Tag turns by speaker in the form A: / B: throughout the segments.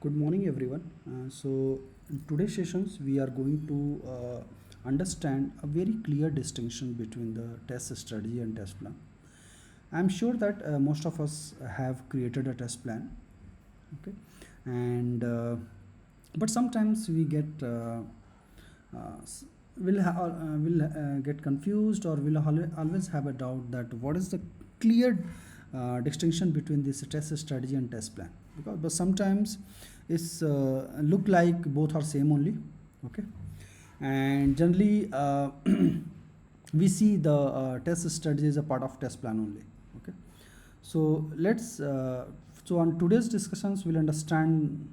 A: Good morning, everyone. In today's sessions, we are going to understand a very clear distinction between the test strategy and test plan. I'm sure that most of us have created a test plan, okay, and but sometimes we get will get confused or will always have a doubt that what is the clear distinction between this test strategy and test plan, because but sometimes it's look like both are same only, okay, and generally we see the test strategy as a part of test plan only, okay. So on today's discussions we'll understand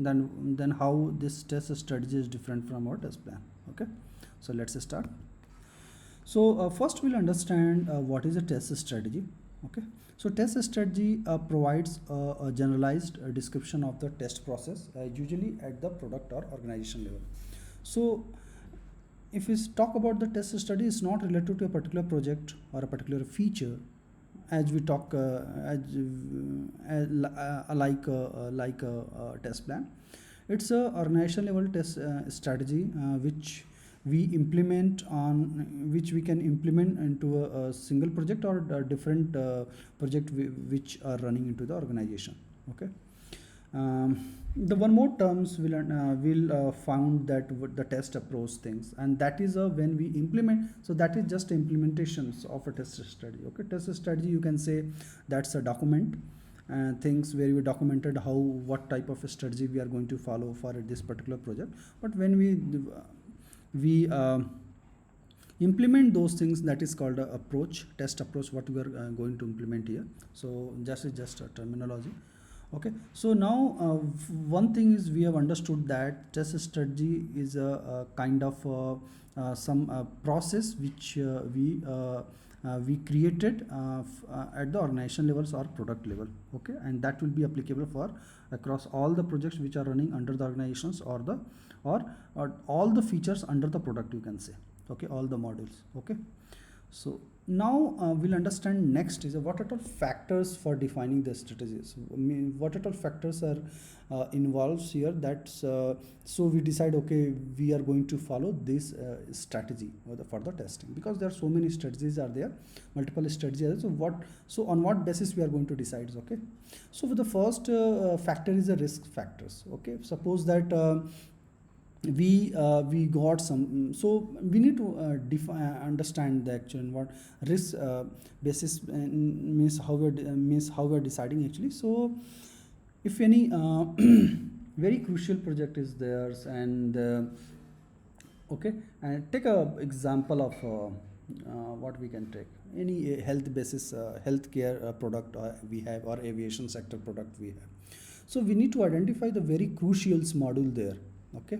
A: then how this test strategy is different from our test plan, okay. So let's start. First we'll understand what is a test strategy, okay. So test strategy provides a generalized description of the test process, usually at the product or organization level. So if we talk about the test study, it's not related to a particular project or a particular feature, as we talk like a test plan. It's a organization level test strategy which we can implement into a single project or a different project which are running into the organization, okay. The one more terms will found that the test approach things, and that is when we implement. So that is just implementations of a test strategy, okay. Test strategy, you can say that's a document things where we documented what type of a strategy we are going to follow for this particular project. But when we implement those things, that is called a test approach, what we are going to implement here. So just a terminology, okay. So now one thing is we have understood that test strategy is a kind of some process which we created at the organization levels or product level, okay, and that will be applicable for across all the projects which are running under the organizations or all the features under the product, you can say, okay, all the modules, okay. So now we'll understand next is what are all factors for defining the strategies. I mean, what are all factors are involves here. That's so we decide, okay, we are going to follow this strategy for the testing, because there are so many strategies are there, multiple strategies. So on what basis we are going to decide, okay. So for the first factor is the risk factors, okay. Suppose that we got some, so we need to understand the actual what risk basis means how we're deciding actually. So if any very crucial project is theirs, and okay, and take a example of what we can take any health basis healthcare product we have, or aviation sector product we have. So we need to identify the very crucial module there, okay.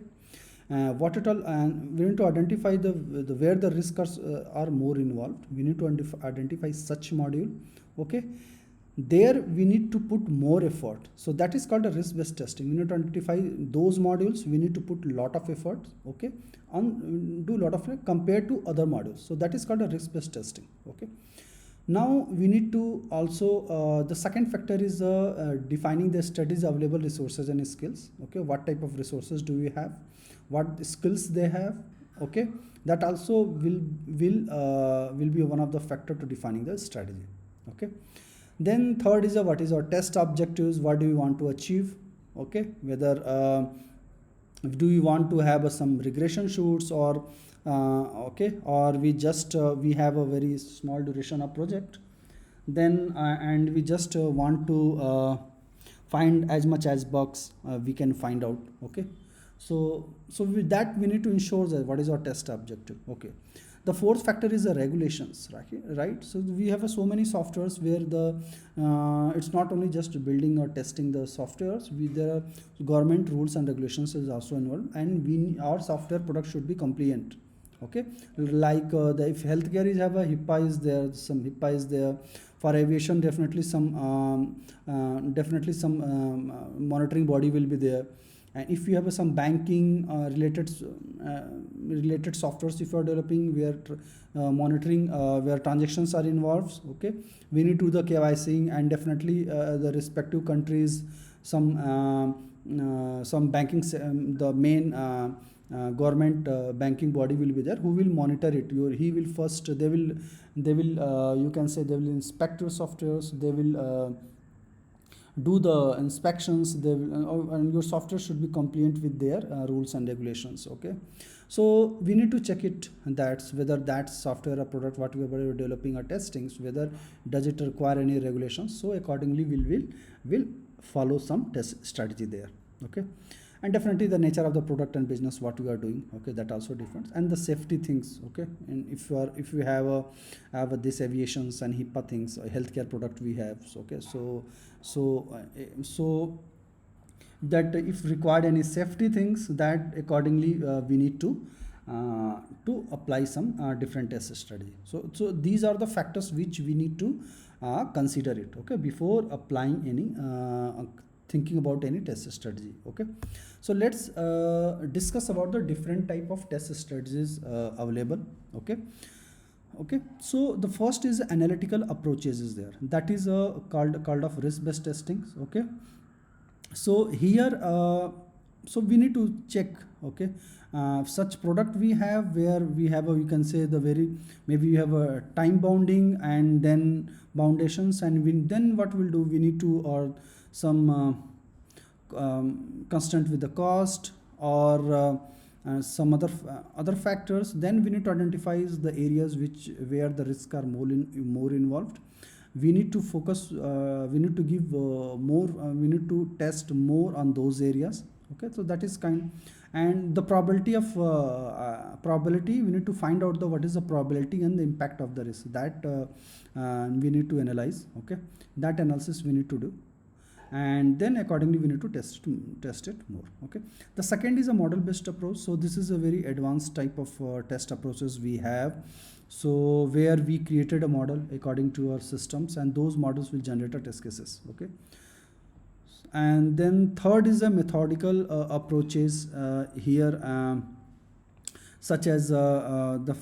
A: What it all, and we need to identify the where the risks are more involved. We need to identify such module, okay. There we need to put more effort, so that is called a risk based testing. We need to identify those modules, we need to put a lot of effort, okay, on do a lot of compared to other modules, so that is called a risk based testing, okay. Now we need to also the second factor is defining the studies available resources and skills, okay. What type of resources do we have, what skills they have, okay. That also will be one of the factor to defining the strategy, okay. Then third is what is our test objectives, what do we want to achieve, okay. Whether do we want to have some regression shoots, or okay, or we just we have a very small duration of project, then and we just want to find as much as bugs we can find out, okay. So with that we need to ensure that what is our test objective, okay. The fourth factor is the regulations, right. So we have so many softwares where the it's not only just building or testing the softwares, there are government rules and regulations is also involved, and our software product should be compliant, okay. Like if healthcare is have a HIPAA is there, some HIPAA is there. For aviation, definitely some monitoring body will be there. And if you have some banking related softwares, if you are developing where monitoring where transactions are involved, okay, we need to do the KYC, and definitely the respective countries some some the main government banking body will be there who will monitor it. He will first, they will you can say they will inspect your softwares, they will do the inspections, they will, and your software should be compliant with their rules and regulations. Okay, so we need to check it, that's whether that software or product what we are developing or testing, so whether does it require any regulations. So accordingly will follow some test strategy there. Okay, and definitely the nature of the product and business what we are doing. Okay, that also different, and the safety things. Okay, and if you have this aviations and HIPAA things, healthcare product we have. So, okay, so that if required any safety things, that accordingly we need to apply some different test strategy. So these are the factors which we need to consider it. Okay, before applying any thinking about any test strategy. Okay, so let's discuss about the different type of test strategies available. Okay, so the first is analytical approaches is there, that is called of risk based testing. Okay, so here so we need to check. Okay, such product we have where we have you can say the very, maybe you have a time bounding and then foundations, and then what we'll do, we need to, or some constant with the cost, or some other factors. Then we need to identify the areas where the risks are more involved. We need to focus, we need to give more, we need to test more on those areas. Okay, so that is kind, and the probability of probability, we need to find out what is the probability and the impact of the risk, that we need to analyze. Okay, that analysis we need to do, and then accordingly we need to test it more. Okay, the second is a model based approach. So this is a very advanced type of test approaches we have. So where we created a model according to our systems, and those models will generate a test cases. Okay, and then third is a methodical approaches here, such as the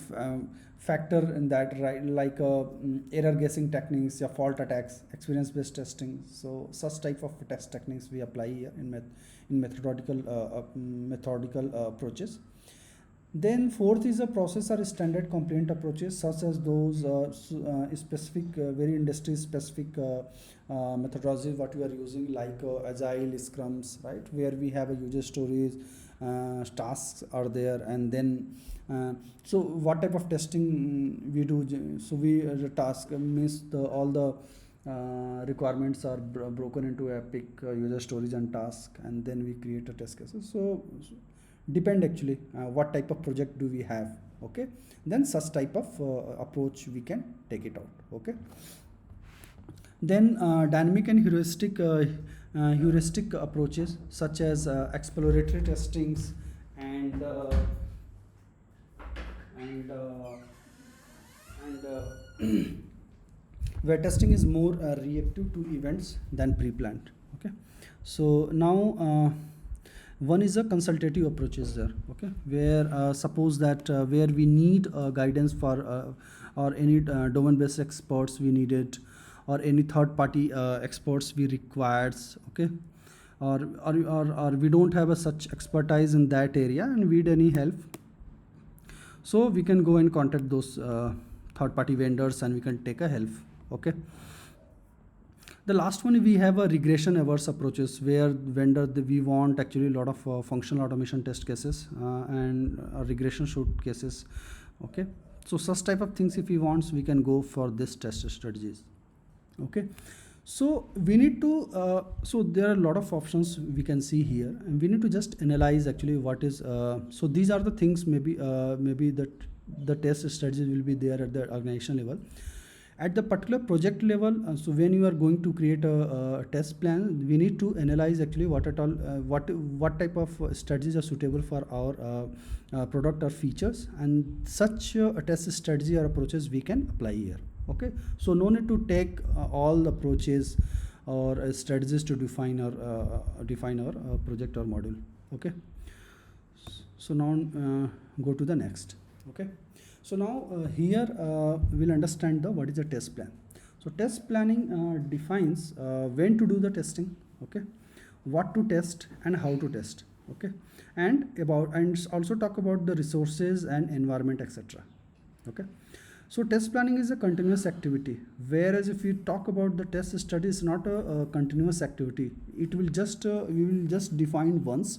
A: factor in that, right, like error guessing techniques, or fault attacks, experience based testing. So such type of test techniques we apply here in methodical approaches. Then fourth is a process or standard complaint approaches, such as those specific very industry specific methodologies what we are using, like agile scrums, right, where we have a user stories, tasks are there, and then so what type of testing we do. So we the task means all the requirements are broken into epic user stories and task, and then we create a test cases. So depend actually what type of project do we have. Okay, then such type of approach we can take it out. Okay, then dynamic and heuristic approaches, such as exploratory testings, and and uh, where testing is more reactive to events than pre-planned. Okay, so now one is a consultative approaches there. Okay, where suppose that where we need guidance for or any domain based experts we needed, or any third party experts we requires. Okay, or we don't have a such expertise in that area and we need any help, so we can go and contact those third party vendors and we can take a help. Okay, the last one we have a regression averse approaches, where we want actually a lot of functional automation test cases and regression shoot cases. Okay, so such type of things if we want, we can go for this test strategies. Okay, so we need to so there are a lot of options we can see here, and we need to just analyze actually what is so these are the things, maybe that the test strategies will be there at the organization level. At the particular project level, so when you are going to create a test plan, we need to analyze actually what type of strategies are suitable for our product or features, and such a test strategy or approaches we can apply here. Okay, so no need to take all approaches or strategies to define our project or module. Okay, so now go to the next. Okay, so now here we'll understand what is the test plan. So test planning defines when to do the testing. Okay, what to test and how to test. Okay, and also talk about the resources and environment, etc. Okay, so test planning is a continuous activity, whereas if you talk about the test study, is not a continuous activity. It will just we will just define once.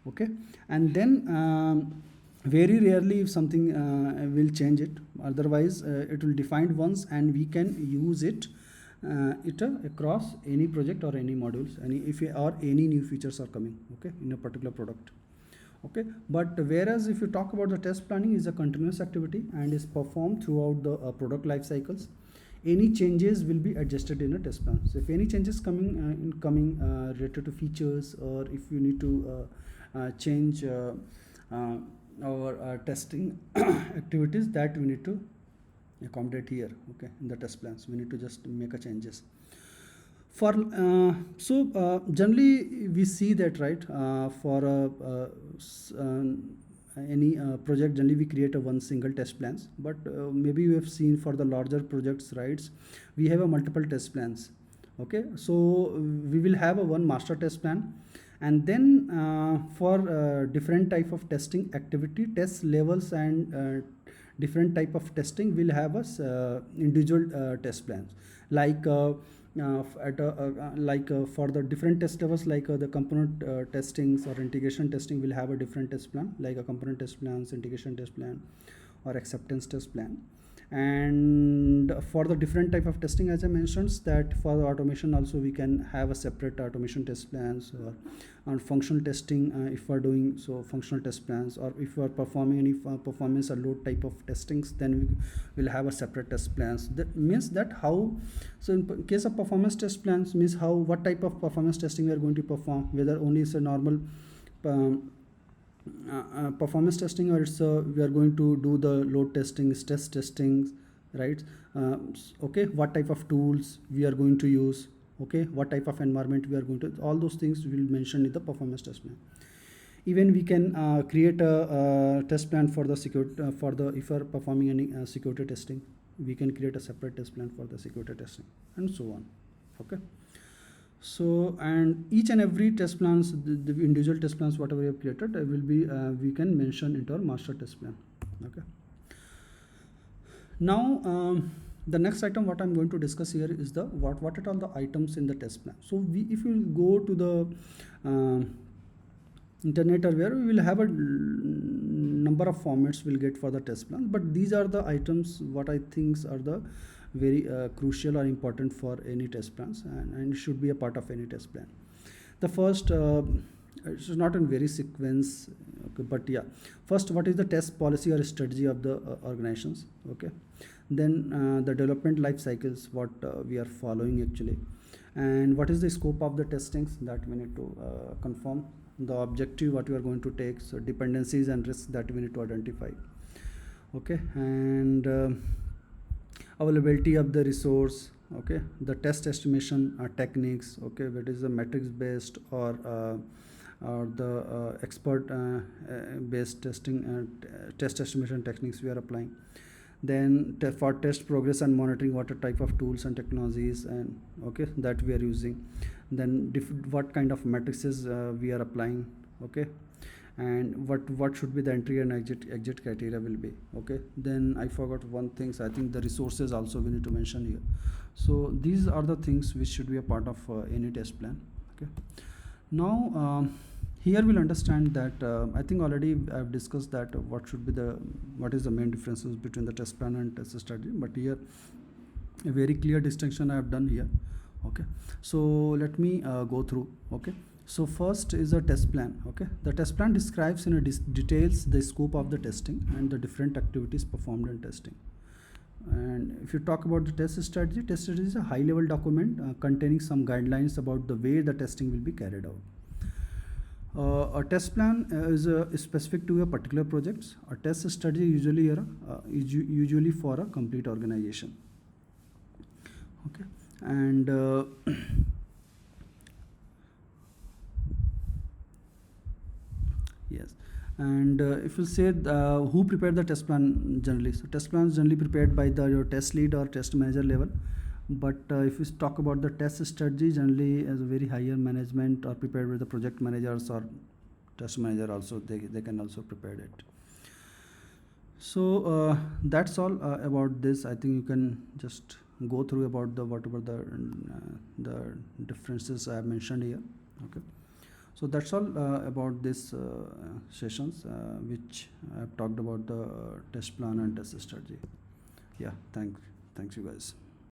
A: Okay, and then very rarely if something will change it. Otherwise, it will define once, and we can use it across any project or any modules, any if or any new features are coming. Okay, in a particular product. Okay, but whereas if you talk about the test planning is a continuous activity and is performed throughout the product life cycles. Any changes will be adjusted in a test plan. So if any changes coming related to features, or if you need to change our testing activities, that we need to accommodate here. Okay, in the test plans we need to just make a changes for generally we see that, right, for any project, generally we create a one single test plans, but maybe you have seen for the larger projects, right, we have a multiple test plans. Okay, so we will have a one master test plan, and then for different type of testing activity, test levels, and different type of testing will have us individual test plans, like for the different test levels, like the component testings or integration testing will have a different test plan, like a component test plans, integration test plan, or acceptance test plan. And for the different type of testing, as I mentioned, that for the automation also we can have a separate automation test plans, or on functional testing, if we're doing so functional test plans, or if we are performing any performance or load type of testings, then we will have a separate test plans. That means that how, so in case of performance test plans, means how, what type of performance testing we are going to perform, whether only it's a normal performance testing, or it's we are going to do the load testing, stress testing, right? Okay, what type of tools we are going to use, okay, what type of environment we are going to, all those things we will mention in the performance test plan. Even we can create a test plan for the security, for the, if you are performing any security testing, we can create a separate test plan for the security testing, and so on. Okay, so, and each and every test plans, the individual test plans whatever we have created, will be we can mention into our master test plan. Okay, now the next item what I'm going to discuss here is the what are all the items in the test plan. So we, if you go to the internet, or where we will have a number of formats we'll get for the test plan, but these are the items what I think are the very crucial or important for any test plans, and should be a part of any test plan. The first, it's not in very sequence, okay, but yeah, first, what is the test policy or strategy of the organizations? Okay, then the development life cycles, what we are following actually, and what is the scope of the testings that we need to confirm, the objective what we are going to take, so dependencies and risks that we need to identify. Okay, and availability of the resource. Okay, the test estimation techniques. Okay, whether it is a metrics based or the expert based testing test estimation techniques we are applying. Then for test progress and monitoring, what type of tools and technologies, and okay, that we are using. Then what kind of matrices we are applying. Okay, and what should be the entry and exit criteria will be. Okay, then I forgot one thing, so I think the resources also we need to mention here. So these are the things which should be a part of any test plan. Okay, now here we'll understand that I think already I've discussed that what is the main differences between the test plan and test strategy, but here a very clear distinction I have done here. Okay, so let me go through. Okay, so first is a test plan. Okay, the test plan describes in a details the scope of the testing and the different activities performed in testing. And if you talk about the test strategy is a high level document containing some guidelines about the way the testing will be carried out. A test plan is specific to a particular project. A test strategy usually is usually for a complete organization. Okay, and yes, and if you say who prepared the test plan generally, so test plan is generally prepared by your test lead or test manager level. But if we talk about the test strategy, generally as a very higher management or prepared with the project managers or test manager also, they can also prepare it. So that's all about this. I think you can just go through about the whatever the differences I have mentioned here. Okay. So that's all about this sessions which I have talked about the test plan and test strategy. Yeah. Thanks you guys.